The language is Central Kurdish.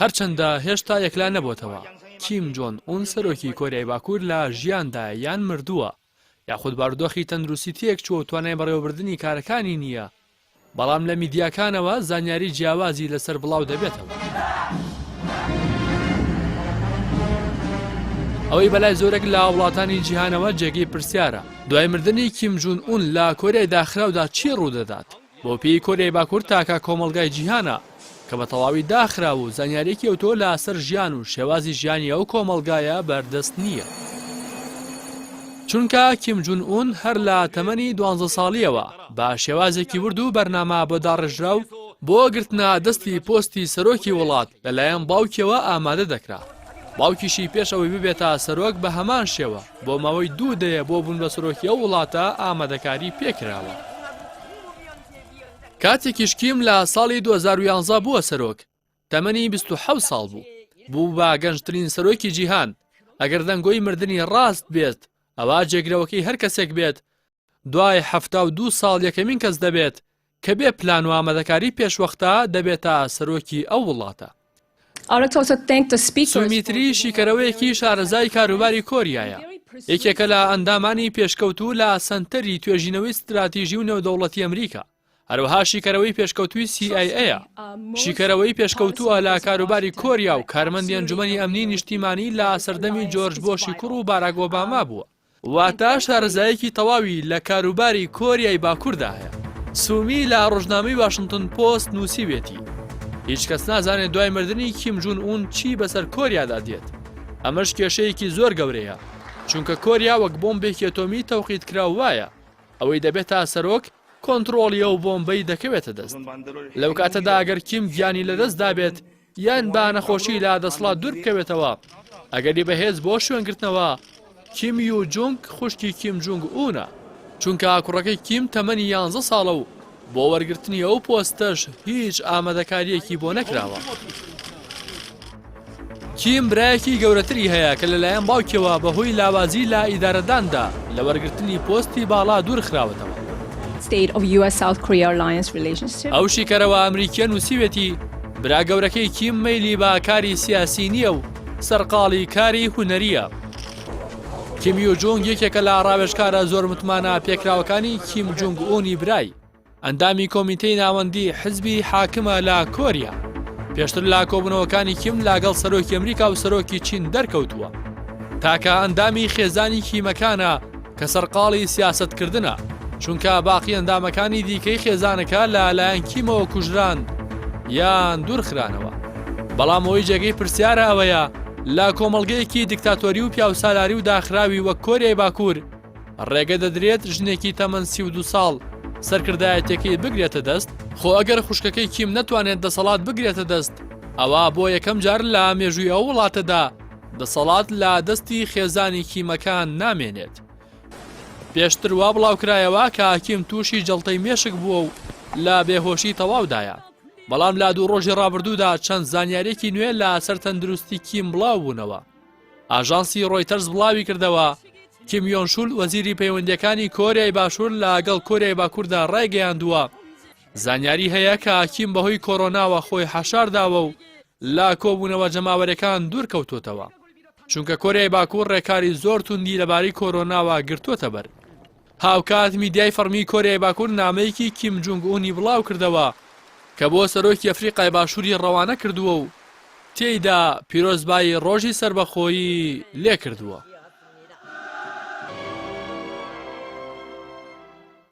هەرچەندە هێشتا یەکلا نەبووتەوە کیم جۆن ئون سەرۆکی کۆریای باکوور لە ژیاندا یان مردووە یاخود بارودۆخی تەندروستیەک چوە توانای بەڕێوەبردننی کارەکانی نییە بەڵام لە میدیاکانەوە زانیاری جیاوازی لەسەر بڵاو دەبێتەوە. ئەوەی بەلای زۆرێک لە وڵاتانی جیهانەوە جێگەی پرسیارە دوای مردنی کیم جۆن ئون لە کۆریای داخراودا چی ڕوودەدات بۆ پێی کۆریای باکوور تاکە کۆمەڵگای جیهانە کە بە تەواوی داخرا و زانیارێکی ئەوتۆ لە سەر ژیان و شێوازی ژیانی ئەو کۆمەڵگایە بەردەست نییە. چونکە کیم جۆن ئون هەر لە تەمەنی 12 ساڵیەوە بە شێوازێکی ورد و بەرنامە بۆ داڕژرا و بۆ گرتنە دەستی پۆستی سەرۆکی وڵات لەلایەن باوکیەوە ئامادە دەکرا. باوکیشی پێش ئەوەی ببێتە سەرۆک بە هەمان شێوە بۆ ماوەی 2 دەیە بۆ بوون بە سەرۆکی ئەو وڵاتە ئامادەکاری پێکراوە. کاتێکیش کیم لە ساڵی 2011 بووە سەرۆک تەمەنی 27 ساڵ بوو بە گەنجترین سەرۆکی جیهان ئەگەر دەنگۆی مردنی ڕاست بێت ئەوە جێگرەوەکەی هەر کەسێک بێت دوای 72 ساڵ یەکەمین کەس دەبێت کە بێ پلان و ئامادەکاری پێشوەختە دەبێتە سەرۆکی ئەو وڵاتە. سومیتری شیکەرەوەیەکی شارەزای کاروباری کۆریایە یەکێکە لە ئەندامانی پێشکەوتوو لە سەنتەری توێژینەوەی استراتیژی و نێودەوڵەتی ئەمریکا هەروەها شیکەرەوەی پێشکەوتووی CIA شیکەرەوەی پێشکەوتووە لە کاروباری کۆریا و کارمەندی ئەنجومەنی ئەمنی نیشتیمانی لە سەردەمی جۆرج بۆشی کوڕ و باراک ئۆباما بووە واتە شارەزایەکی تەواوی لە کاروباری کۆریای باکووردا هەیە. سومی لە ڕۆژنامەی واشنگتن پۆست نووسیوێتی هیچ کەس نازانێت دوای مردنی کیم جۆن ئون چی بەسەر کۆریادا دێت. ئەمەش کێشەیەکی زۆر گەورەیە چونکە کۆریا وەک بۆمبێکی ئەتۆمی تەوقیت کراو وایە ئەوەی دەبێتە سەرۆک کۆنتڕۆڵی ئەو بۆمبەی دەکەوێتە دەست. لەو کاتەدا ئەگەر کیم گیانی لەدەستدا بێت یان با نەخۆشی لا دەسڵات دوور بکەوێتەوە ئەگەری بەهێز بۆ شوێنگرتنەوە کیم یو جونگ خوشکی کیم جۆنگ ئونە چونکە کوڕەکەی کیم تەمەنی 11 ساڵە و بۆ وەرگرتنی ئەو پۆستەش هیچ ئامادەکاریەکی بۆ نەکراوە. کیم برایەکی گەورەتری هەیە کە لەلایەن باوکیەوە بەهۆی لاوازی لە ئیدارەداندا لە وەرگرتنی پۆستی باڵا دوور خراوەتەوە. ئەو شیکەرەوە ئەمریکیە نووسیوێتی برا گەورەکەی کیم مەیلی بە کاری سیاسی نییە و سەرقاڵی کاری هونەریە. کیم یو جۆنگ یەکێکە لە ڕاوێژکارە زۆر متمانە پێکراوەکانی کیم جۆنگ ئونی برای ئەندامی کۆمیتەی ناوەندی حزبی حاکمە لە کۆریا پێشتر لا کۆبوونەوەکانی کیم لاگەڵ سەرۆکی ئەمریکا و سەرۆکی چین دەرکەوتووە تاکە ئەندامی خێزانی کیمەکانە کە سەرقاڵی سیاسەتکردنە چونکە باقی ئەندامەکانی دیکەی خێزانەکە لەلایەن کیمەوە کوژران یان دوورخرانەوە. بەڵام ئەوەی جێگەی پرسیارە ئەوەیە لە کۆمەڵگەیەکی دیکتاتۆری و پیاوسالاری و داخراوی وەک کۆریای باکوور ڕێگە دەدرێت ژنێکی تەمەن 32 ساڵ سەرکردایەتێکی بگرێتە دەست خۆ ئەگەر خوشکەکەی کیم نەتوانێت دەسەڵات بگرێتە دەست ئەوە بۆ یەکەم جار لە مێژووی ئەو وڵاتەدا دەسەڵات لە دەستی خێزانی کیمەکان نامێنێت. پێشتر وا بڵاوکرایەوە کە کیم تووشی جەڵتەی مێشک بووە و لە بێهۆشی تەواودایە بەڵام لە 2 ڕۆژی ڕابردوودا چەند زانیارێکی نوێ لە سەر تەندروستی کیم بڵاو بوونەوە. ئاژانسی ڕۆیتەرز بڵاوی کردەوە کیم یۆن شول وەزیری پەیوەندیەکانی کۆریای باشوور لەگەڵ کۆریای باکووردا ڕایگەیاندووە زانیاری هەیە کە کیم بەهۆی کۆڕۆناوە خۆی حەشارداوە و لە کۆبوونەوە جەماوەرەکان دوور کەوتوتەوە چونکە کۆریای باکوور ڕێکاری زۆر توندی لەبارەی کۆڕۆناوە گرتووەتە بەر. هاوکات میدیای فەرمی کۆریای باکوور نامەیەکی کیم جۆنگ ئونی بڵاو کردەوە کە بۆ سەرۆکی ئەفریقای باشووری ڕەوانە کردووە و تێیدا پیرۆزبایی ڕۆژی سەربەخۆیی لێ کردووە.